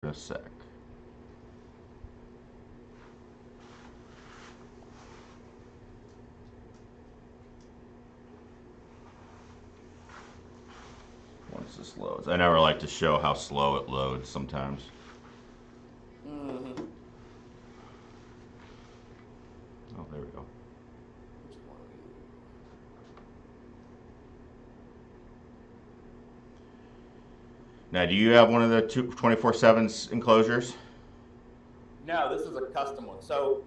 in a sec. Once this loads, I never like to show how slow it loads sometimes. Mm-hmm. Oh, there we go. Now, do you have one of the 24/7 enclosures? No, this is a custom one. So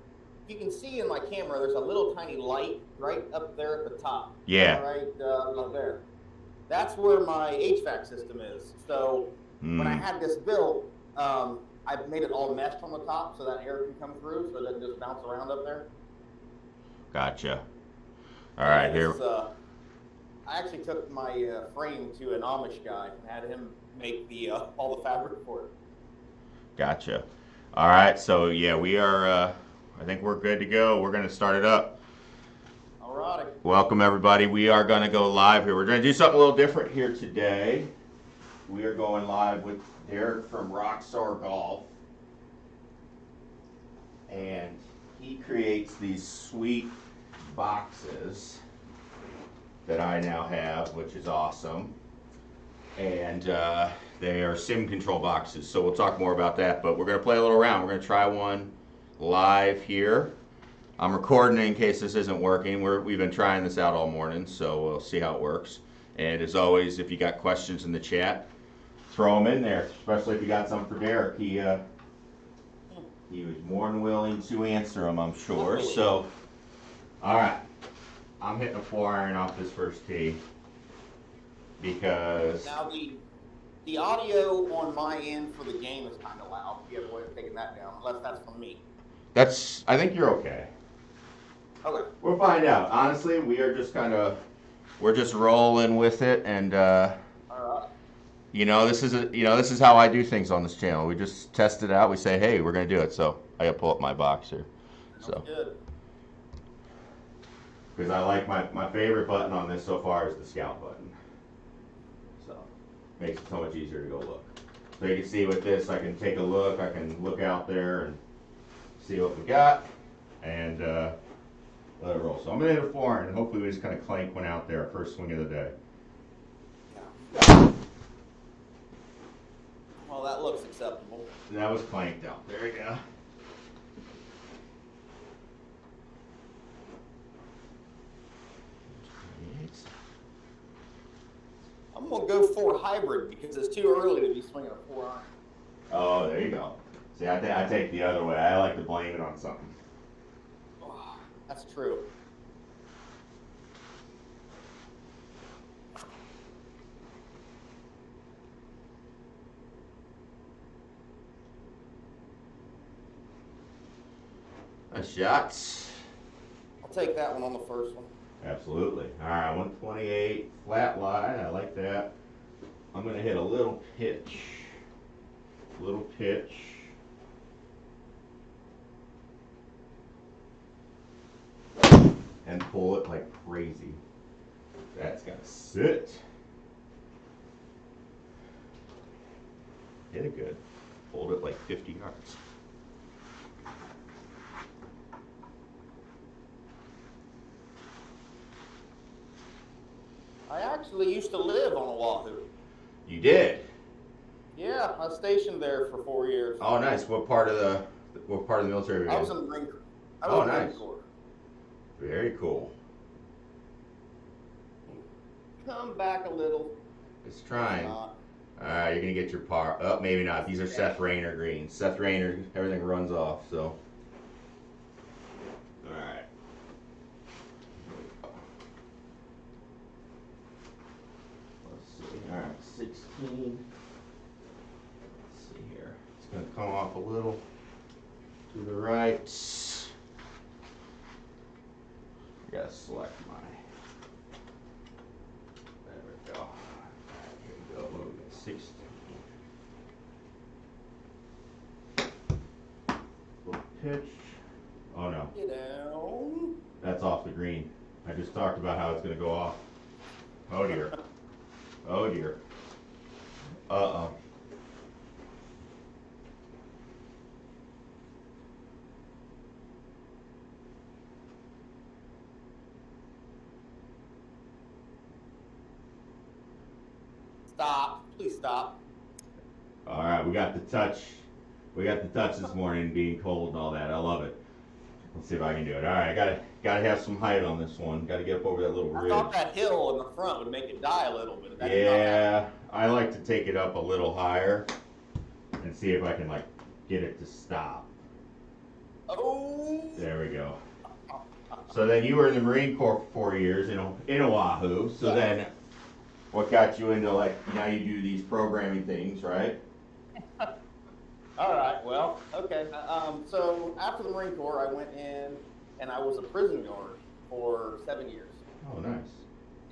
you can see in my camera, there's a little tiny light right up there at the top. Yeah. Right up there. That's where my HVAC system is. So when I had this built, I made it all meshed on the top so that air can come through, so it doesn't just bounce around up there. Gotcha. All right, here. I actually took my frame to an Amish guy and had him make the all the fabric for it. Gotcha. All right, so yeah, we are. I think we're good to go. We're going to start it up. All righty. Welcome everybody. We are going to go live here. We're going to do something a little different here today. We are going live with Derek from Roxor Golf, and he creates these sweet boxes that I now have, which is awesome. And they are sim control boxes, so we'll talk more about that, but we're going to play a little round. We're going to try one live here. I'm recording in case this isn't working. We've been trying this out all morning, so we'll see how it works. And as always, if you got questions in the chat, throw them in there, especially if you got some for Derek. He was more than willing to answer them, I'm sure. So, all right. I'm hitting a 4-iron off this first tee because now the audio on my end for the game is kind of loud. You have a way of taking that down, unless that's from me. I think you're okay. Okay. We'll find out. Honestly, we're just rolling with it, and all right. this is how I do things on this channel. We just test it out. We say, hey, we're gonna do it. So I gotta pull up my box here. Sounds good. Because I like my favorite button on this so far is the scout button. So makes it so much easier to go look. So you can see with this, I can take a look. I can look out there and see what we got, and let it roll. So I'm gonna hit a 4-iron, and hopefully we just kind of clank one out there, first swing of the day. Well, that looks acceptable. That was clanked out. There you go. I'm gonna go for hybrid because it's too early to be swinging a 4-iron. Oh, there you go. See, I take the other way. I like to blame it on something. Oh, that's true. Nice shots. I'll take that one on the first one. Absolutely. All right, 128 flat lie. I like that. I'm going to hit a little pitch. And pull it like crazy. That's got to sit. Hit it good. Hold it like 50 yards. I actually used to live on Oahu. You did? Yeah, I was stationed there for 4 years. Oh, nice. What part of the military were you in? I was in the Marine Corps. Oh, nice. Uneekor. Very cool. Come back a little. It's trying. You're going to get your par. Oh, maybe not. These are Seth Rayner greens. Seth Rayner, everything runs off, so. All right. Let's see. All right, 16. Let's see here. It's going to come off a little to the right. I got to select my. There we go. Here we go. What do we got? 16. Little pitch. Oh no. Get down. That's off the green. I just talked about how it's going to go off. Oh dear. Oh dear. Uh-oh. Stop. Please stop. All right, we got the touch. We got the touch this morning, being cold and all that. I love it. Let's see if I can do it. All right, I gotta have some height on this one. Got to get up over that little ridge. I thought that hill in the front would make it die a little bit. That did not Yeah, happen. I like to take it up a little higher and see if I can like get it to stop. Oh. There we go. So then you were in the Marine Corps for 4 years in Oahu. So Yeah. then, what got you into like now you do these programming things, right? All right. Well, okay. So after the Marine Corps, I went in and I was a prison guard for 7 years. Oh, nice.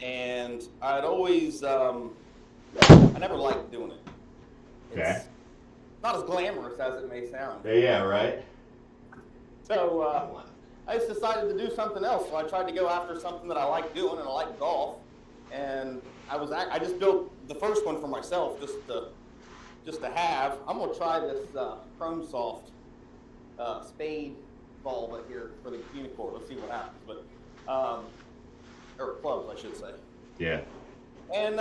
And I'd always, I never liked doing it. Okay. It's not as glamorous as it may sound. Yeah, right. So I just decided to do something else. So I tried to go after something that I like doing, and I like golf. And I just built the first one for myself, just to have. I'm gonna try this Chrome Soft spade ball right here for the Uneekor. Let's see what happens. But or clubs, I should say. Yeah. And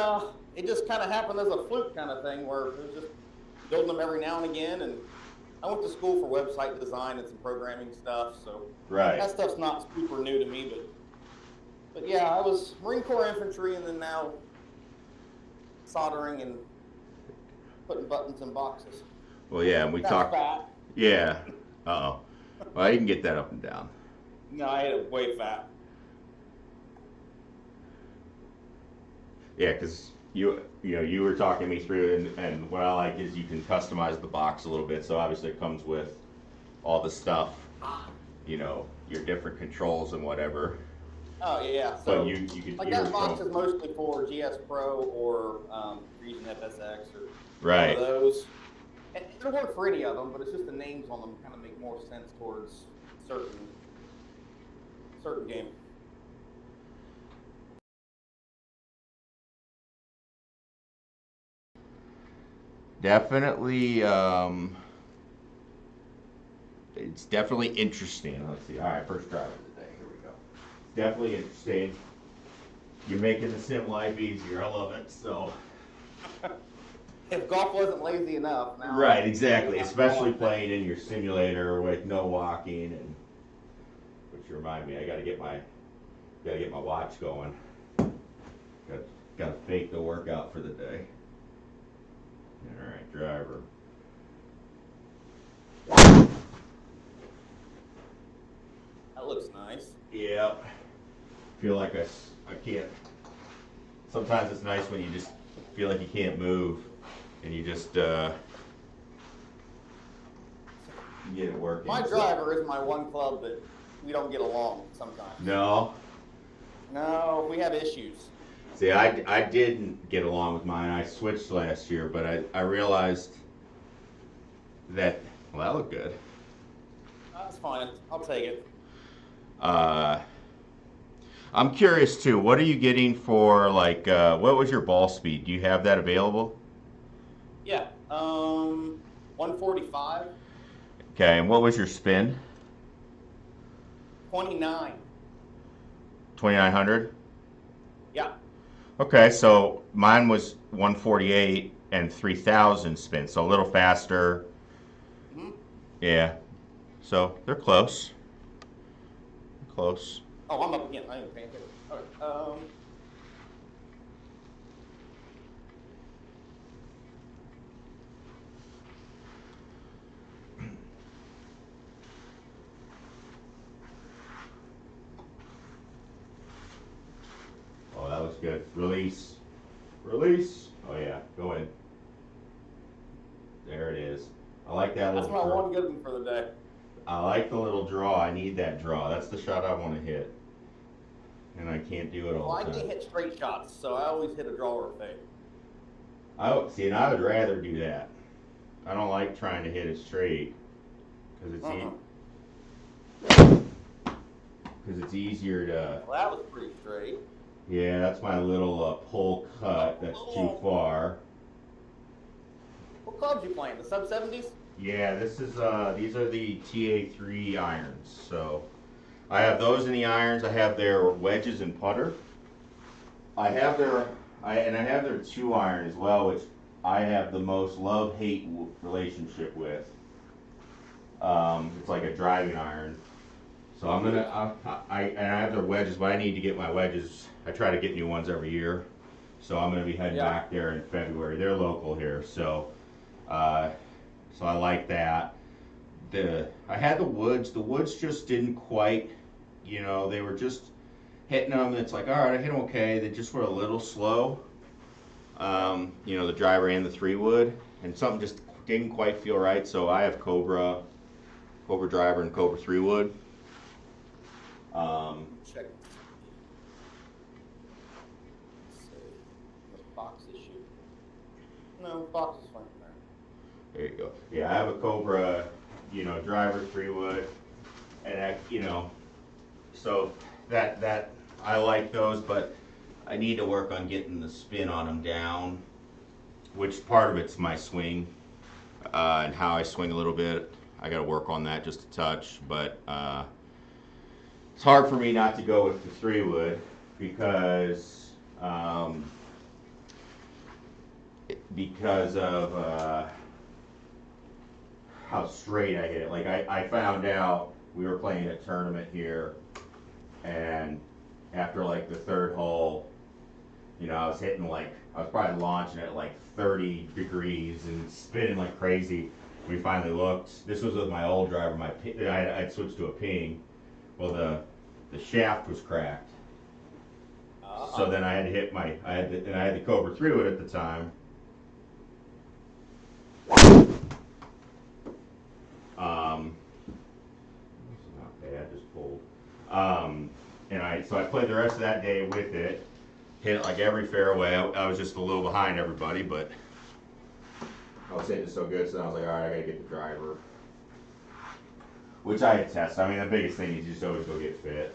it just kind of happened as a fluke kind of thing, where it was just building them every now and again. And I went to school for website design and some programming stuff, so Right. that stuff's not super new to me. But yeah, I was Marine Corps infantry, and then now soldering and putting buttons in boxes. Well, yeah, and we That's talked. fat. Yeah. Uh-oh. Well, you can get that up and down. No, I ate it way fat. Yeah, because you were talking me through it, and what I like is you can customize the box a little bit. So obviously it comes with all the stuff, your different controls and whatever. Oh yeah. So But you could like that box is mostly for GS Pro or Fusion FSX or right. one of those. And it'll work for any of them, but it's just the names on them kind of make more sense towards certain game. Definitely, it's definitely interesting. Let's see. All right, first drive of the day. Here we go. Definitely interesting. You're making the sim life easier. I love it. So. If golf wasn't lazy enough, now Right, exactly. Especially playing in your simulator with no walking, and which you remind me, I gotta get my watch going. Gotta fake the workout for the day. All right, driver. that looks nice. Yep. Feel like I can't. Sometimes it's nice when you just feel like you can't move, and you just get it working. My driver is my one club that we don't get along sometimes. No. No, we have issues. See, I didn't get along with mine. I switched last year, but I realized that, well, that looked good. That's fine. I'll take it. I'm curious too, what are you getting for, like, what was your ball speed? Do you have that available? Yeah. 145. Okay, and what was your spin? 29. 2,900? Yeah. Okay, so mine was 148 and 3,000 spin, so a little faster. Mm-hmm. Yeah, so they're close. Close. Oh, I'm up again. I ain't paying attention. Okay. Oh, that looks good. Release. Release. Oh yeah, go in. There it is. I like that That's little my draw. one good one for the day. I like the little draw. I need that draw. That's the shot I want to hit. And I can't do it all Well, I the can't time. hit straight shots, so I always hit a draw or a fade. See, and I would rather do that. I don't like trying to hit it straight because it's easier to. Well, that was pretty straight. Yeah, that's my little pull cut. That's too far. What clubs you playing? The sub 70s? Yeah, these are the TA3 irons. So I have those in the irons. I have their wedges and putter. I have and I have their 2-iron as well, which I have the most love-hate relationship with. It's like a driving iron. So I'm gonna, I have their wedges, but I need to get my wedges. I try to get new ones every year. So I'm gonna be heading back there in February. They're local here, so I like that. I had the woods. The woods just didn't quite, they were just hitting them. It's like, all right, I hit them okay. They just were a little slow. The driver and the 3-wood, and something just didn't quite feel right. So I have Cobra driver and Cobra 3-wood. Check. Let's see. The box issue. No, box is fine. There you go. Yeah, I have a Cobra, driver 3-wood, and so that I like those, but I need to work on getting the spin on them down, which part of it's my swing and how I swing a little bit. I got to work on that just a touch, but it's hard for me not to go with the 3-wood because of how straight I hit it. Like I found out we were playing a tournament here, and after like the 3rd hole, I was hitting I was probably launching at like 30 degrees and spinning like crazy. We finally looked. This was with my old driver. I'd switched to a ping. Well, the shaft was cracked. So then I had to hit I had the Cobra 3-wood at the time. Not bad, just pulled. So I played the rest of that day with it. Hit it like every fairway. I was just a little behind everybody, but I was hitting it so good, so then I was like, all right, I gotta get the driver. Which I had tested. I mean, the biggest thing is just always go get fit.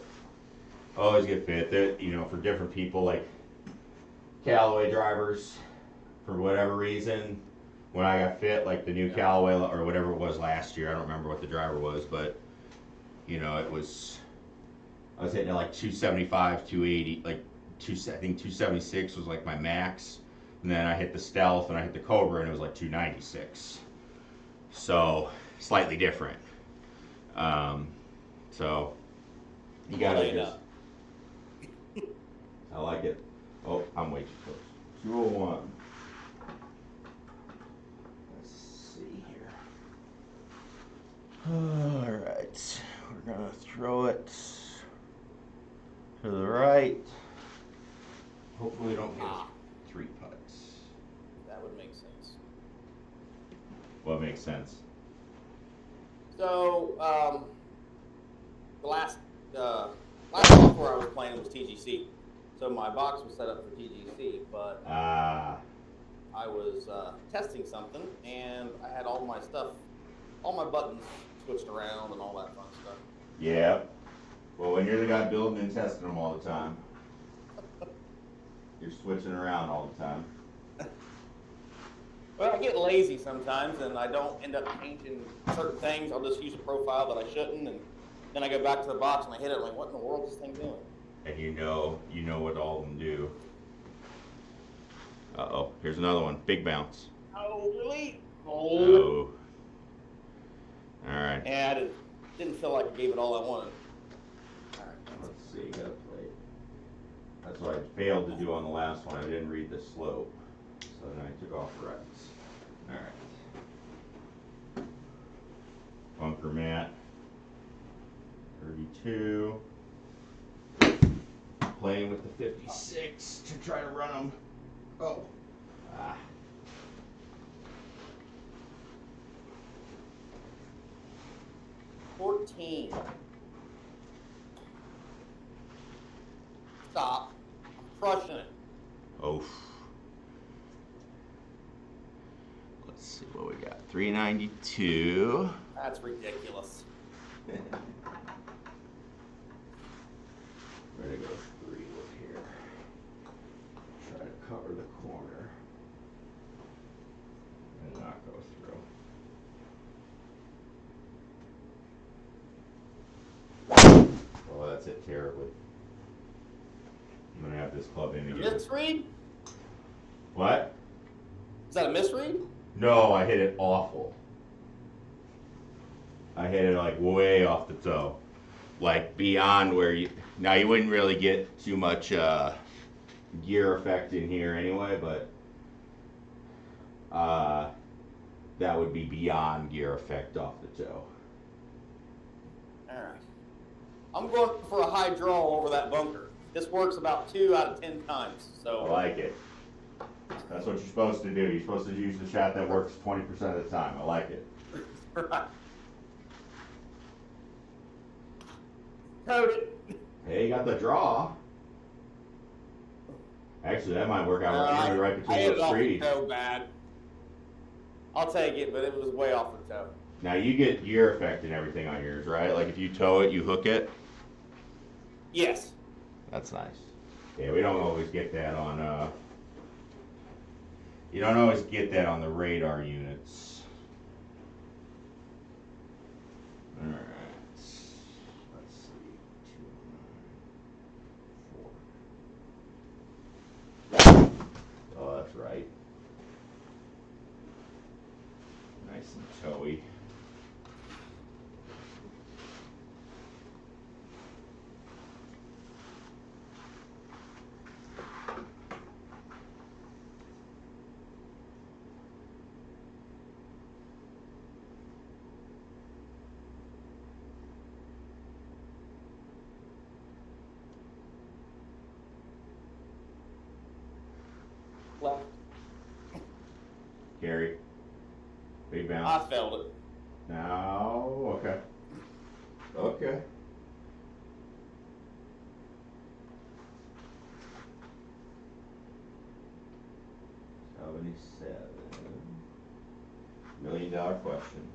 Always get fit. For different people, like Callaway drivers, for whatever reason, when I got fit, like the new Callaway or whatever it was last year, I don't remember what the driver was, but it was, I was hitting at like 275, 280, like I think 276 was like my max, and then I hit the Stealth and I hit the Cobra and it was like 296. So slightly different. So you gotta just. I like it. Oh, I'm way too close. 201. Let's see here. All right, we're gonna throw it to the right. Hopefully we don't get 3 putts. That would make sense. What makes sense? So, the last software I was playing was TGC. So my box was set up for TGC, but I was testing something, and I had all my stuff, all my buttons switched around and all that fun stuff. Yeah. Well, when you're the guy building and testing them all the time, you're switching around all the time. Well, I get lazy sometimes, and I don't end up changing certain things. I'll just use a profile that I shouldn't, and then I go back to the box and I hit it like, what in the world is this thing doing? And you know what all of them do. Uh-oh, here's another one. Big bounce. Oh, really? Oh. All right. Yeah, I didn't feel like I gave it all I wanted. All right, let's see. Gotta play. That's what I failed to do on the last one. I didn't read the slope. So then I took off rights. All right. Bunker mat. 32. Playing with the 56 to try to run them. Oh. 14. Stop. I'm crushing it. Oh. Let's see what we got. 392. That's ridiculous. Where to go? 3 wood here. Try to cover the corner and not go through. Oh, that's it terribly. I'm gonna have this club in again. This read? What? Is that a misread? No, I hit it awful. I hit it like way off the toe. Like beyond where you... Now you wouldn't really get too much gear effect in here anyway, but that would be beyond gear effect off the toe. Alright. I'm going for a high draw over that bunker. This works about 2 out of 10 times. So I like it. That's what you're supposed to do. You're supposed to use the shot that works 20% of the time. I like it. Right. Code it. Hey, you got the draw. Actually, that might work out right between hit it those off trees. the toe bad. I'll take it, but it was way off the toe. Now you get gear effect and everything on yours, right? Like if you tow it, you hook it. Yes. That's nice. Yeah, we don't always get that on. You don't always get that on the radar units. All right. Let's see. 2, 4. Oh, that's right. Nice and towy. Left. Carry. Big I bounce. failed it. Now, okay. Okay. $77. $1 million question.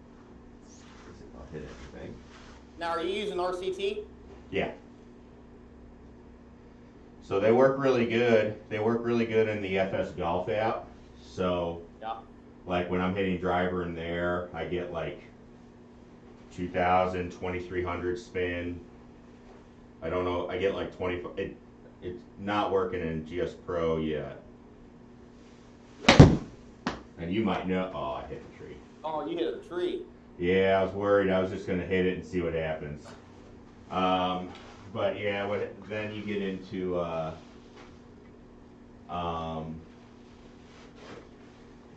I'll hit everything. Now, are you using RCT? Yeah. So they work really good. They work really good in the FS Golf app. So, Yeah. like when I'm hitting driver in there, I get like 2,000, 2,300 spin. I don't know. I get like 20. It's not working in GS Pro yet. And you might know. Oh, I hit a tree. Oh, you hit a tree. Yeah, I was worried. I was just gonna hit it and see what happens. But yeah, then you get into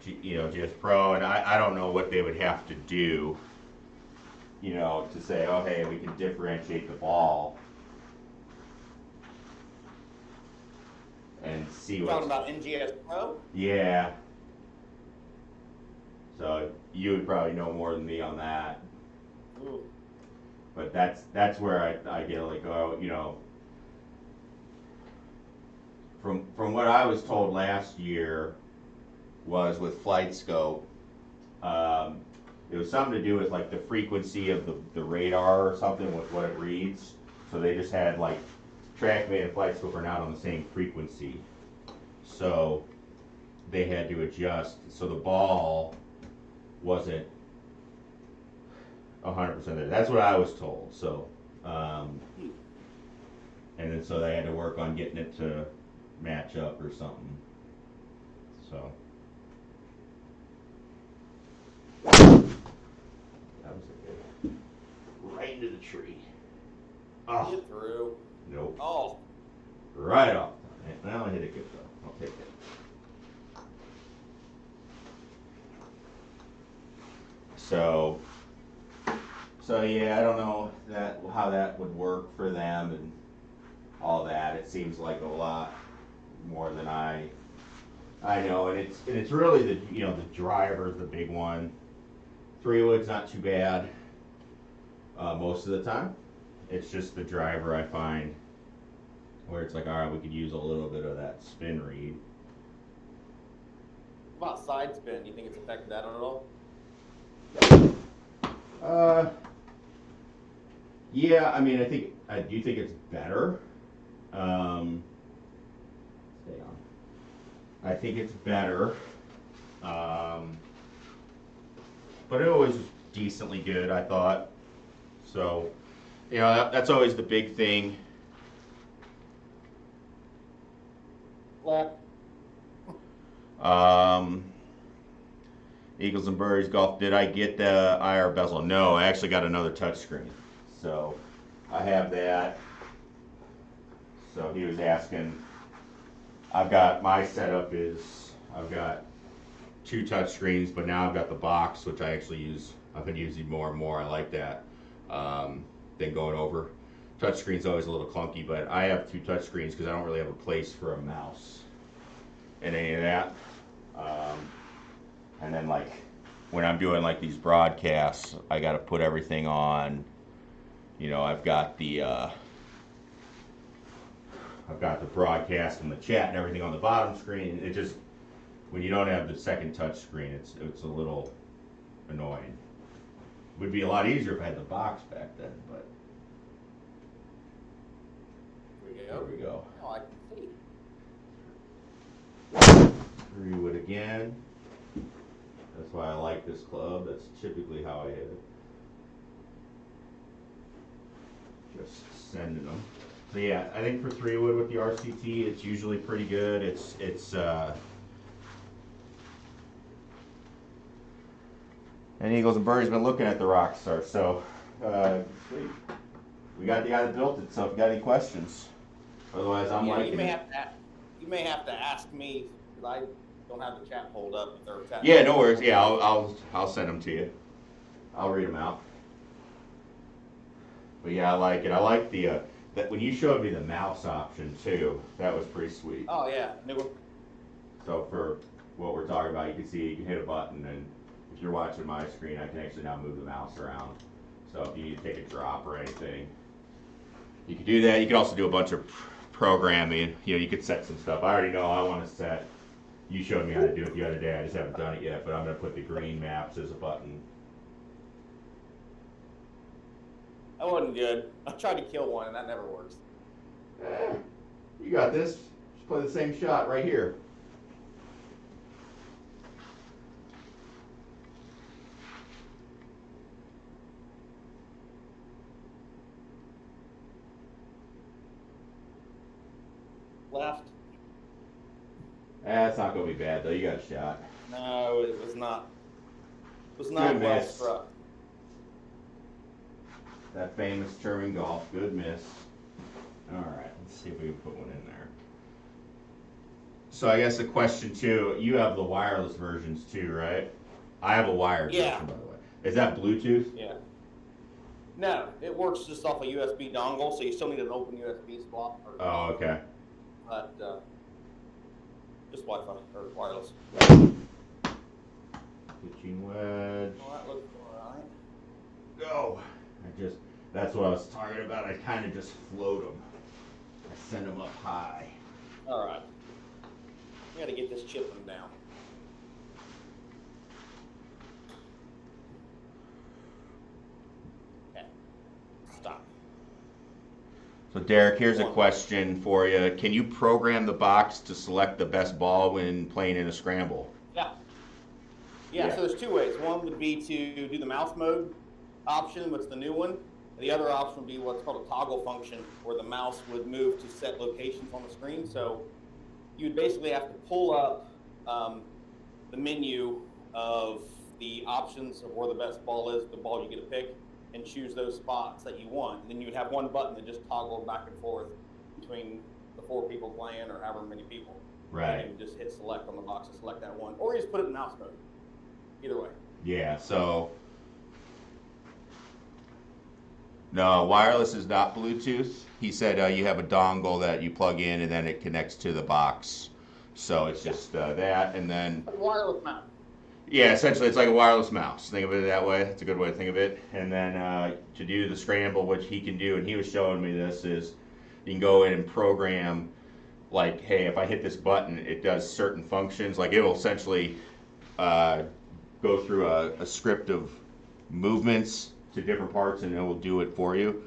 GS Pro, and I don't know what they would have to do, to say, oh hey, we can differentiate the ball and see You what. talking about NGS Pro? Yeah. So you would probably know more than me on that. Ooh. But that's where I get like, from what I was told last year was with Flight Scope, it was something to do with like the frequency of the radar or something with what it reads. So they just had like TrackMate and Flight Scope are not on the same frequency. So they had to adjust. So the ball wasn't 100% there. That's what I was told. So, and then so they had to work on getting it to match up or something. So that was a good. Right into the tree. Oh, Get through. nope. Oh. Right off. Well, I hit it good though. I'll take it. So yeah, I don't know how that would work for them and all that. It seems like a lot more than I know, and it's really the driver's the big one. 3-wood's not too bad most of the time. It's just the driver I find where it's like, all right, we could use a little bit of that spin read. What about side spin? Do you think it's affected that at all? Yeah, I mean, I do think it's better. Stay on. I think it's better. But it was decently good, I thought. So, that's always the big thing. Eagles and Birdies Golf. Did I get the IR bezel? No, I actually got another touchscreen. So I have that. So he was asking. I've got my setup is I've got 2 touchscreens, but now I've got the box, which I actually use. I've been using more and more. I like that. Than going over. Touchscreen's always a little clunky, but I have 2 touchscreens because I don't really have a place for a mouse and any of that. And then like when I'm doing like these broadcasts, I got to put everything on. You know, I've got the broadcast and the chat and everything on the bottom screen. It just when you don't have the second touch screen, it's a little annoying. Would be a lot easier if I had the box back then, but there we go. Oh, I can see. 3 wood again. That's why I like this club. That's typically how I hit it. Just sending them. So yeah, I think for 3 wood with the RCT, it's usually pretty good. And Eagles and Birdies been looking at the Roxor, so sweet. We got the guy that built it. So if you got any questions, otherwise I'm liking you may have to ask me because I don't have the chat pulled up. If they're chatting. Yeah, no worries. Yeah, I'll send them to you. I'll read them out. But yeah, I like it. I like the that when you showed me the mouse option too. That was pretty sweet. Oh yeah, new one. So for what we're talking about, you can see you can hit a button, and if you're watching my screen, I can actually now move the mouse around. So if you need to take a drop or anything, you can do that. You can also do a bunch of programming. You know, you could set some stuff. I already know I want to set. You showed me how to do it the other day. I just haven't done it yet, but I'm going to put the green maps as a button. That wasn't good. I tried to kill one, and that never works. You got this. Just play the same shot right here. Left. That's not going to be bad, though. You got a shot. No, it was not. It was not well struck. That famous German golf. Good miss. All right, let's see if we can put one in there. So I guess the question too, you have the wireless versions too, right? I have a wired version, by the way. Is that Bluetooth? Yeah. No, it works just off a USB dongle, so you still need an open USB slot. Oh, okay. But just Wi-Fi or wireless. Pitching wedge. Well, that looks all right. Go. That's what I was talking about. I kind of just float them. I send them up high. All right. We got to get this chipping down. Okay. Stop. So Derek, here's a question for you. Can you program the box to select the best ball when playing in a scramble? Yeah, so there's 2 ways. One would be to do the mouse mode option, what's the new one. The other option would be what's called a toggle function, where the mouse would move to set locations on the screen. So you would basically have to pull up the menu of the options of where the best ball is, the ball you get to pick, and choose those spots that you want. And then you would have one button that just toggled back and forth between the 4 people playing or however many people. Right. And you just hit select on the box to select that one. Or you just put it in mouse mode. Either way. Yeah, so no, wireless is not Bluetooth. He said you have a dongle that you plug in and then it connects to the box. So it's just that, and then A wireless mouse. yeah, essentially it's like a wireless mouse. Think of it that way. It's a good way to think of it. And then to do the scramble, which he can do, and he was showing me this, is you can go in and program, like, hey, if I hit this button, it does certain functions. Like it will essentially go through a script of movements to different parts, and it will do it for you.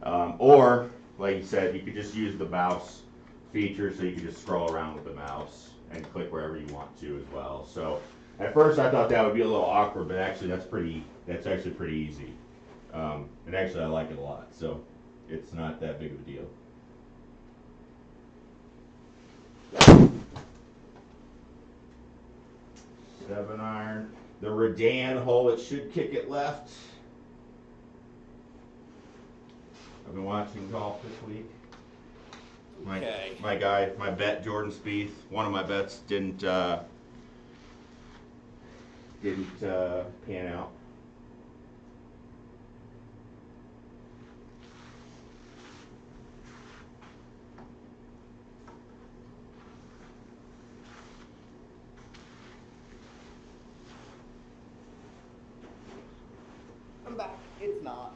Or, like you said, you could just use the mouse feature, so you can just scroll around with the mouse and click wherever you want to as well. So at first I thought that would be a little awkward, but actually that's actually pretty easy. And actually I like it a lot, so it's not that big of a deal. 7-iron. The Redan hole, it should kick it left. I've been watching golf this week. My guy, my bet, Jordan Spieth, one of my bets didn't pan out. I'm back. It's not.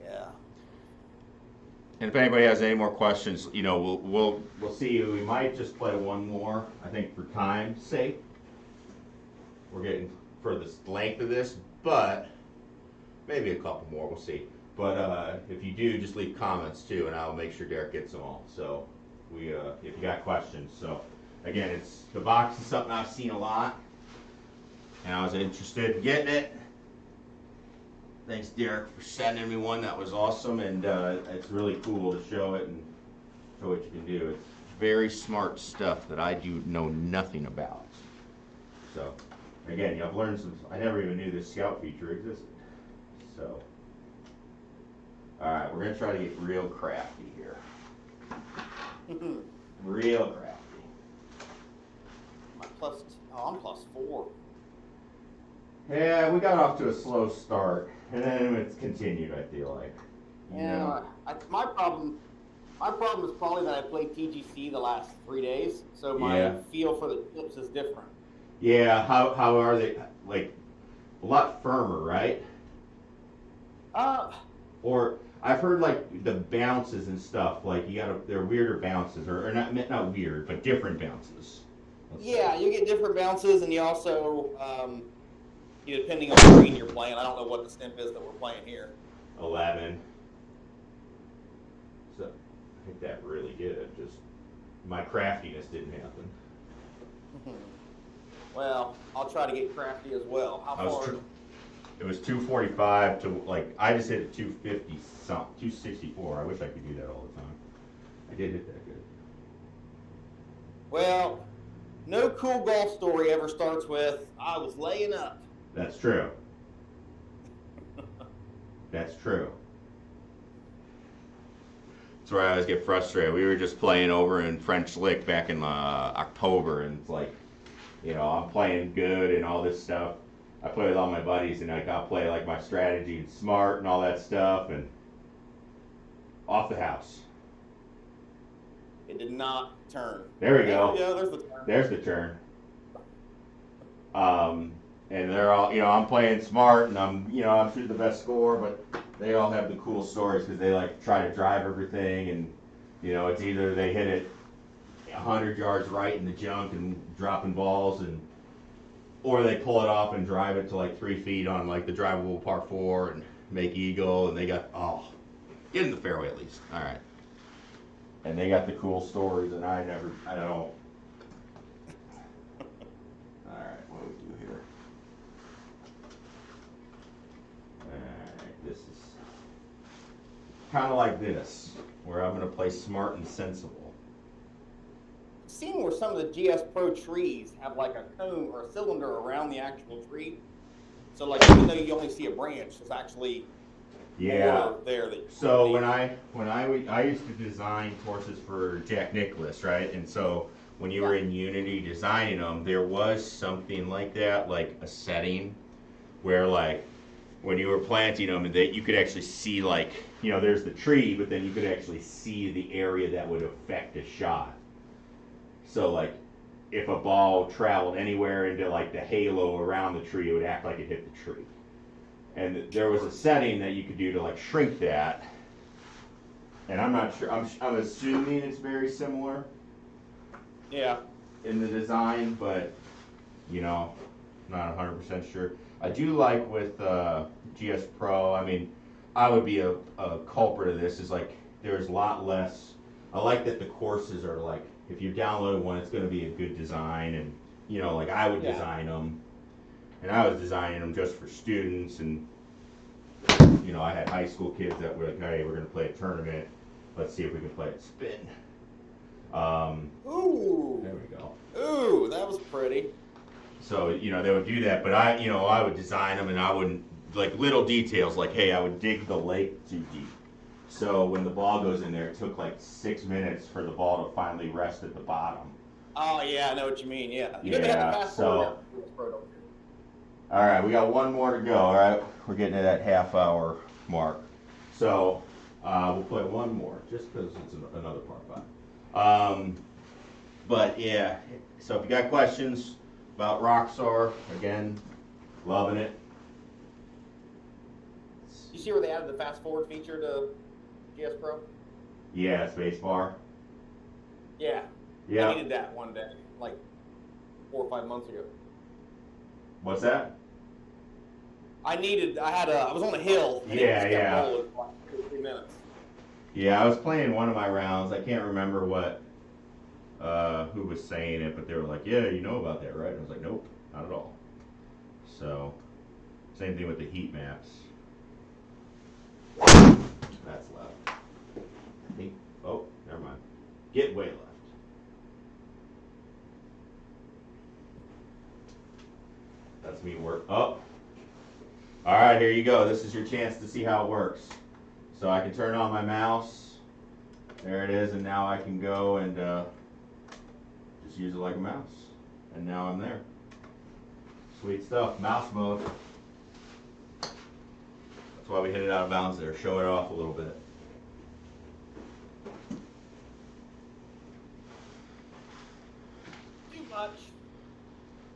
Yeah. And if anybody has any more questions, you know, we'll see. We might just play one more. I think for time's sake, we're getting for the length of this, but maybe a couple more. We'll see. But if you do, just leave comments too, and I'll make sure Derek gets them all. So if you got questions. So again, the box is something I've seen a lot, and I was interested in getting it. Thanks, Derek, for sending me one. That was awesome, and it's really cool to show it and show what you can do. It's very smart stuff that I do know nothing about. So, again, I've learned some. I never even knew this scout feature existed. So, all right, we're gonna try to get real crafty here. Real crafty. I'm +4. Yeah, we got off to a slow start, and then it's continued. I feel like. Yeah, my problem is probably that I played TGC the last 3 days, so my feel for the chips is different. Yeah, how are they? Like a lot firmer, right? Or I've heard like the bounces and stuff. Like they're weirder bounces, or not weird, but different bounces. Yeah, you get different bounces, and you also. Depending on the green you're playing, I don't know what the stimp is that we're playing here. 11. So I think that really good. Just my craftiness didn't happen. Well, I'll try to get crafty as well. How far? It was 245 to I just hit it 250 something, 264. I wish I could do that all the time. I did hit that good. Well, no cool golf story ever starts with I was laying up. That's true. That's true. That's where I always get frustrated. We were just playing over in French Lick back in October, and it's like, you know, I'm playing good and all this stuff. I play with all my buddies, and I'll play like my strategy and smart and all that stuff, and off the house. It did not turn. There we go. There's the turn. There's the turn. And they're all, you know, I'm playing smart, and I'm shooting the best score, but they all have the cool stories because they like try to drive everything, and you know, it's either they hit it 100 yards right in the junk and dropping balls, or they pull it off and drive it to like 3 feet on like the drivable par 4 and make eagle, and they got get in the fairway at least. All right, and they got the cool stories, and I don't. All right, what do we do here? Alright, this is kind of like this, where I'm going to play smart and sensible. Seeing where some of the GS Pro trees have like a cone or a cylinder around the actual tree. So like even though you only see a branch, there's actually more there. So when I used to design courses for Jack Nicklaus, right? And so when you were in Unity designing them, there was something like that, like a setting where like when you were planting them, and that you could actually see, like, you know, there's the tree, but then you could actually see the area that would affect a shot. So like if a ball traveled anywhere into like the halo around the tree, it would act like it hit the tree. And there was a setting that you could do to like shrink that. And I'm not sure, I'm assuming it's very similar. Yeah. In the design, but you know, not 100% sure. I do like with GS Pro, I mean, I would be a culprit of this, is like there's a lot less. I like that the courses are like, if you download one, it's going to be a good design, and you know, like I would design them, and I was designing them just for students, and you know, I had high school kids that were like, hey, we're going to play a tournament, let's see if we can play it spin. Ooh. There we go. Ooh, that was pretty. So, they would do that, but I would design them and I wouldn't, like little details, like, hey, I would dig the lake too deep. So when the ball goes in there, it took like 6 minutes for the ball to finally rest at the bottom. Oh, yeah, I know what you mean, yeah. You Yeah, have to fast forward so- All right, we got one more to go, all right? We're getting to that half-hour mark. So we'll play one more, just because it's another par 5. But yeah, so if you got questions about Roxor, again, loving it. You see where they added the fast forward feature to GS Pro? Yeah, space bar. Yeah. Yeah. I needed that one day, like 4 or 5 months ago. What's that? I was on a hill. And Yeah, it just kept yeah. rolling for like 2 or 3 minutes. Yeah, I was playing one of my rounds. I can't remember who was saying it, but they were like, yeah, you know about that, right? I was like, nope, not at all. So, same thing with the heat maps. That's left. I think, oh, never mind. Get way left. That's me work up. All right, here you go. This is your chance to see how it works. So I can turn on my mouse. There it is, and now I can go and just use it like a mouse. And now I'm there. Sweet stuff. Mouse mode. That's why we hit it out of bounds there. Show it off a little bit. Too much.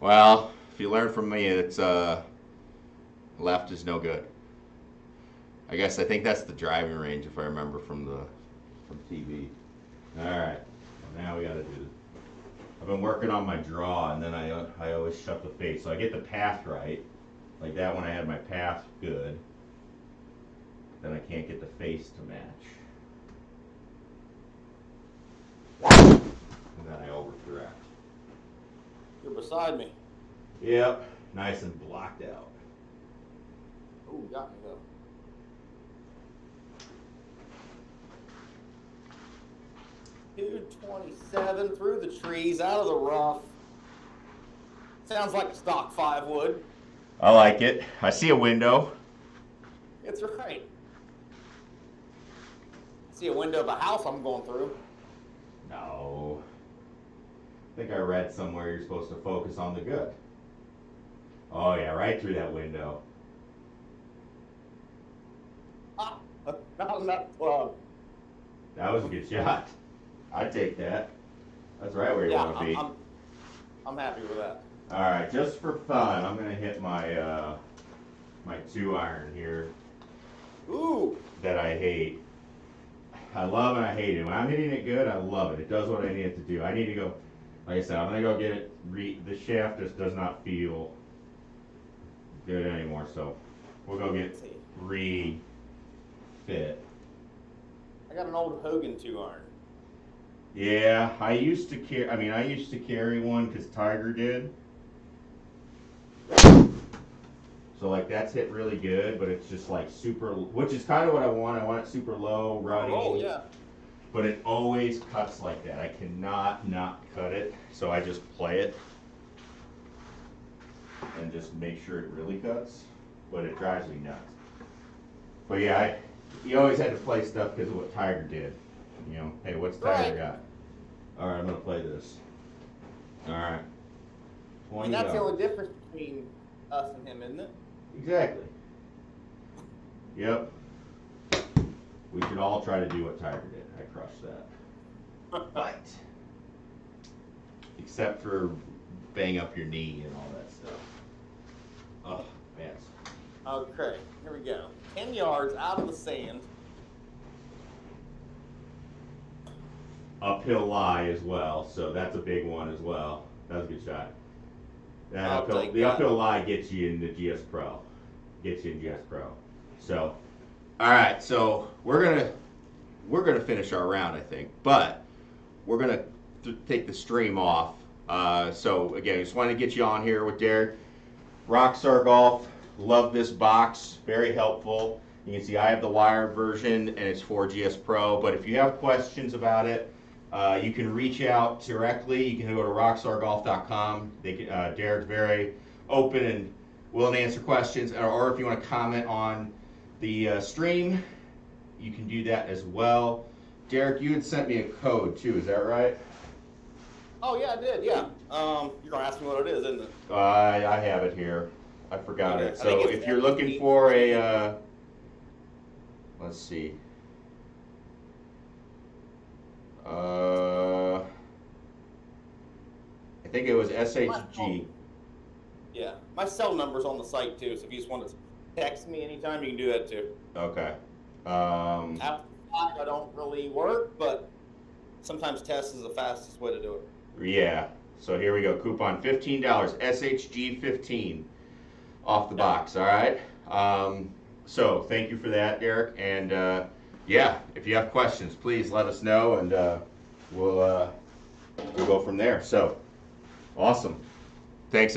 Well, if you learn from me, it's left is no good. I think that's the driving range if I remember from TV. All right, now we got to do this. I've been working on my draw, and then I always shut the face, so I get the path right. Like that when I had my path good, then I can't get the face to match. And then I overcorrect. You're beside me. Yep, nice and blocked out. Ooh, got me though. .227 through the trees, out of the rough. Sounds like a stock 5 would. I like it. I see a window. It's right. See a window of a house I'm going through. No. I think I read somewhere you're supposed to focus on the good. Oh yeah, right through that window. Ah, not on that club. That was a good shot. I'd take that. That's right where you want to be. I'm happy with that. All right, just for fun, I'm gonna hit my my 2-iron here. Ooh. That I hate. I love and I hate it. When I'm hitting it good, I love it. It does what I need it to do. I need to go. Like I said, I'm gonna go get it. The shaft just does not feel good anymore, so we'll go get refit. I got an old Hogan 2-iron. Yeah, I used to carry one because Tiger did. So like that's hit really good, but it's just like super, which is kind of what I want. I want it super low, running. Oh yeah. But it always cuts like that. I cannot not cut it, so I just play it and just make sure it really cuts. But it drives me nuts. But yeah, you always had to play stuff because of what Tiger did. You know, hey, what's Tiger got? All right, I'm gonna play this. All right. And that's the only difference between us and him, isn't it? Exactly. Yep. We should all try to do what Tiger did. I crushed that. But except for bang up your knee and all that stuff. Oh, man. Okay, here we go. 10 yards out of the sand. Uphill lie as well, so that's a big one as well. That was a good shot. The uphill lie gets you in the GS Pro. Gets you in GS Pro. So, all right. So we're gonna finish our round, I think, but we're gonna take the stream off. So again, just wanted to get you on here with Derek. Roxor Golf. Love this box. Very helpful. You can see I have the wired version, and it's for GS Pro. But if you have questions about it, You can reach out directly. You can go to roxorgolf.com. Derek's very open and willing to answer questions. Or if you want to comment on the stream, you can do that as well. Derek, you had sent me a code too. Is that right? Oh yeah, I did. Yeah. You're gonna ask me what it is, isn't it? I have it here. I forgot Okay. it. So if you're looking for a, let's see. I think it was SHG. Yeah, my cell number's on the site too, so if you just want to text me anytime, you can do that too. Okay. After 5, I don't really work, but sometimes text is the fastest way to do it. Yeah. So here we go. Coupon $15. SHG 15 off the box. All right. So thank you for that, Derek. And yeah, if you have questions, please let us know, and we'll go from there. So awesome. Thanks.